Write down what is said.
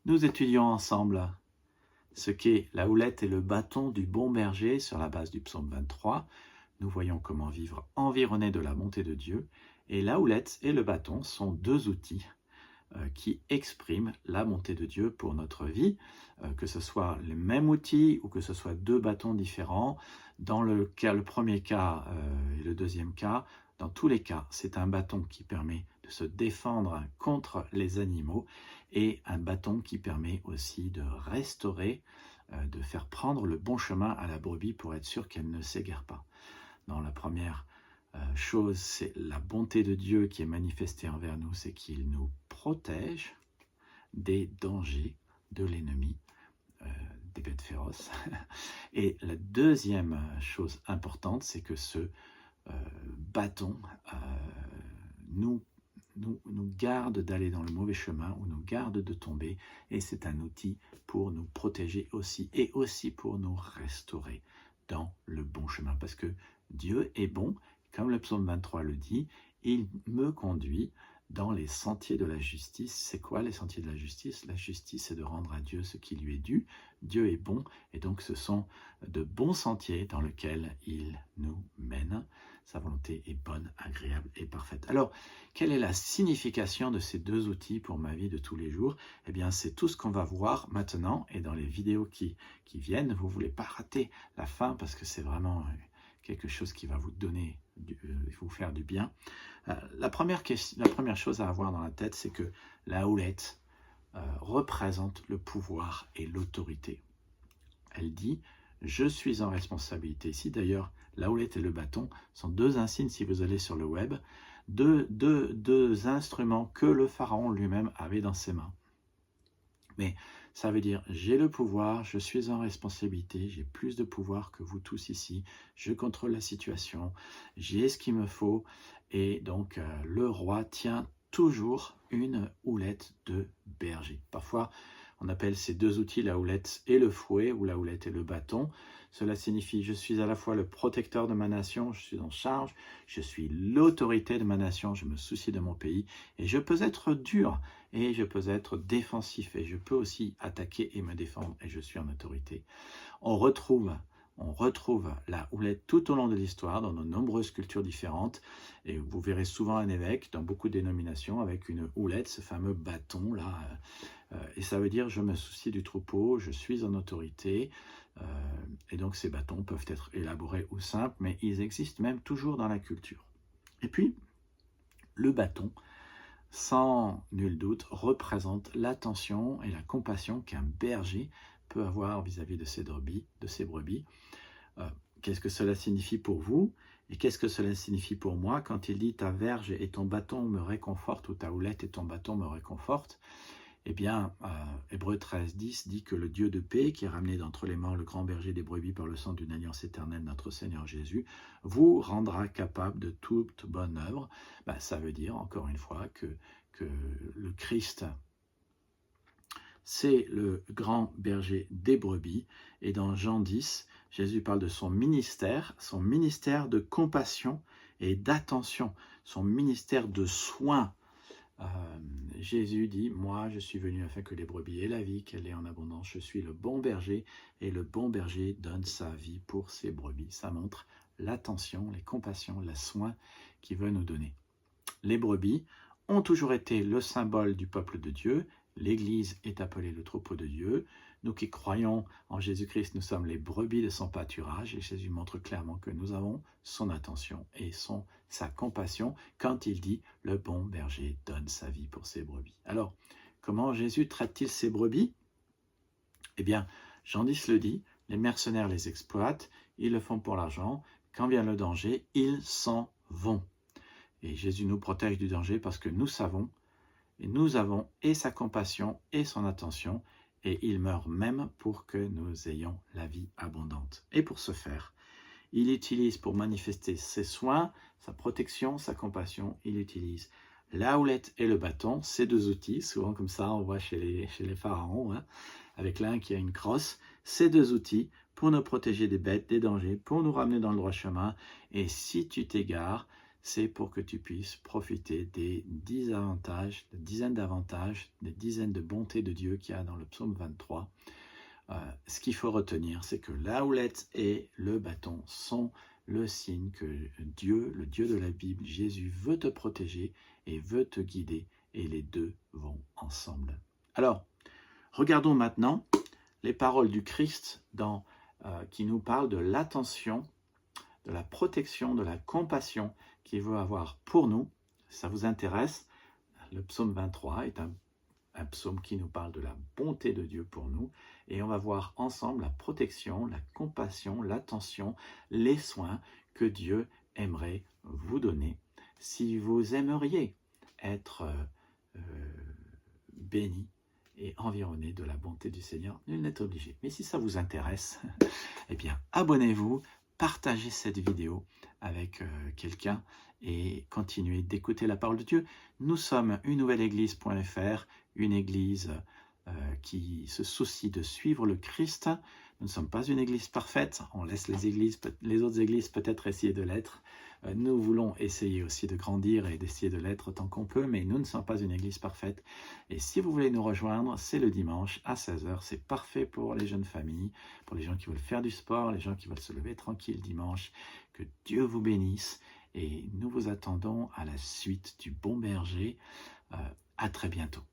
Nous étudions ensemble ce qu'est la houlette et le bâton du bon berger sur la base du psaume 23. Nous voyons comment vivre environné de la bonté de Dieu. Et la houlette et le bâton sont deux outils qui expriment la bonté de Dieu pour notre vie, que ce soit les mêmes outils ou que ce soit deux bâtons différents. Dans le premier cas et le deuxième cas, dans tous les cas, c'est un bâton qui permet de se défendre contre les animaux et un bâton qui permet aussi de restaurer, de faire prendre le bon chemin à la brebis pour être sûr qu'elle ne s'égare pas. Dans la première chose, c'est la bonté de Dieu qui est manifestée envers nous, c'est qu'il nous protège des dangers de l'ennemi, des bêtes féroces. Et la deuxième chose importante, c'est que ce bâton nous garde d'aller dans le mauvais chemin ou nous garde de tomber, et c'est un outil pour nous protéger aussi et aussi pour nous restaurer dans le bon chemin, parce que Dieu est bon, comme le psaume 23 le dit, il me conduit dans les sentiers de la justice. C'est quoi les sentiers de la justice? La justice, c'est de rendre à Dieu ce qui lui est dû. Dieu est bon, et donc ce sont de bons sentiers dans lesquels il nous mène. Sa volonté est bonne, agréable et parfaite. Alors, quelle est la signification de ces deux outils pour ma vie de tous les jours? Eh bien, c'est tout ce qu'on va voir maintenant et dans les vidéos qui viennent. Vous ne voulez pas rater la fin parce que c'est vraiment quelque chose qui va vous donner, vous faire du bien. La première chose à avoir dans la tête, c'est que la houlette représente le pouvoir et l'autorité. Elle dit « Je suis en responsabilité ». Ici, d'ailleurs, la houlette et le bâton sont deux insignes, si vous allez sur le web, deux instruments que le pharaon lui-même avait dans ses mains. Mais ça veut dire, j'ai le pouvoir, je suis en responsabilité, j'ai plus de pouvoir que vous tous ici, je contrôle la situation, j'ai ce qu'il me faut, et donc le roi tient toujours une houlette de berger. Parfois, on appelle ces deux outils la houlette et le fouet, ou la houlette et le bâton. Cela signifie, je suis à la fois le protecteur de ma nation, je suis en charge, je suis l'autorité de ma nation, je me soucie de mon pays, et je peux être dur, et je peux être défensif, et je peux aussi attaquer et me défendre, et je suis en autorité. On retrouve la houlette tout au long de l'histoire, dans de nombreuses cultures différentes, et vous verrez souvent un évêque, dans beaucoup de dénominations, avec une houlette, ce fameux bâton-là, et ça veut dire, je me soucie du troupeau, je suis en autorité, et donc ces bâtons peuvent être élaborés ou simples, mais ils existent même toujours dans la culture. Et puis, le bâton, sans nul doute, représente l'attention et la compassion qu'un berger peut avoir vis-à-vis de ses brebis. Qu'est-ce que cela signifie pour vous? Et qu'est-ce que cela signifie pour moi quand il dit « ta verge et ton bâton me réconfortent » ou « ta houlette et ton bâton me réconfortent » Eh bien, Hébreux 13:10 dit que le Dieu de paix, qui a ramené d'entre les morts le grand berger des brebis par le sang d'une alliance éternelle, notre Seigneur Jésus, vous rendra capable de toute bonne œuvre. Ça veut dire, encore une fois, que le Christ, c'est le grand berger des brebis. Et dans Jean 10, Jésus parle de son ministère de compassion et d'attention, son ministère de soins. Jésus dit, moi je suis venu afin que les brebis aient la vie, qu'elle ait en abondance. Je suis le bon berger et le bon berger donne sa vie pour ses brebis. Ça montre l'attention, les compassions, le soin qu'il veut nous donner. Les brebis ont toujours été le symbole du peuple de Dieu. L'Église est appelée le troupeau de Dieu. Nous qui croyons en Jésus-Christ, nous sommes les brebis de son pâturage, et Jésus montre clairement que nous avons son attention et sa compassion quand il dit « le bon berger donne sa vie pour ses brebis ». Alors, comment Jésus traite-t-il ses brebis? Eh bien, Jean 10 le dit, les mercenaires les exploitent, ils le font pour l'argent, quand vient le danger, ils s'en vont. Et Jésus nous protège du danger parce que nous avons et sa compassion et son attention, et il meurt même pour que nous ayons la vie abondante. Et pour ce faire, il utilise pour manifester ses soins, sa protection, sa compassion, il utilise la houlette et le bâton, ces deux outils, souvent comme ça on voit chez les pharaons, avec l'un qui a une crosse, ces deux outils pour nous protéger des bêtes, des dangers, pour nous ramener dans le droit chemin, et si tu t'égares, c'est pour que tu puisses profiter des 10 avantages, des dizaines d'avantages, des dizaines de bontés de Dieu qu'il y a dans le psaume 23. Ce qu'il faut retenir, c'est que la houlette et le bâton sont le signe que Dieu, le Dieu de la Bible, Jésus, veut te protéger et veut te guider, et les deux vont ensemble. Alors, regardons maintenant les paroles du Christ qui nous parlent de l'attention, de la protection, de la compassion qu'il veut avoir pour nous. Ça vous intéresse? Le psaume 23 est un psaume qui nous parle de la bonté de Dieu pour nous, et on va voir ensemble la protection, la compassion, l'attention, les soins que Dieu aimerait vous donner si vous aimeriez être béni et environné de la bonté du Seigneur. Nul n'est obligé. Mais si ça vous intéresse, eh bien, abonnez-vous, partagez cette vidéo avec quelqu'un et continuez d'écouter la parole de Dieu. Nous sommes une nouvelle église.fr, une église qui se soucie de suivre le Christ. Nous ne sommes pas une église parfaite, on laisse les autres églises peut-être essayer de l'être. Nous voulons essayer aussi de grandir et d'essayer de l'être tant qu'on peut, mais nous ne sommes pas une église parfaite. Et si vous voulez nous rejoindre, c'est le dimanche à 16h. C'est parfait pour les jeunes familles, pour les gens qui veulent faire du sport, les gens qui veulent se lever tranquille dimanche. Que Dieu vous bénisse et nous vous attendons à la suite du Bon Berger. À très bientôt.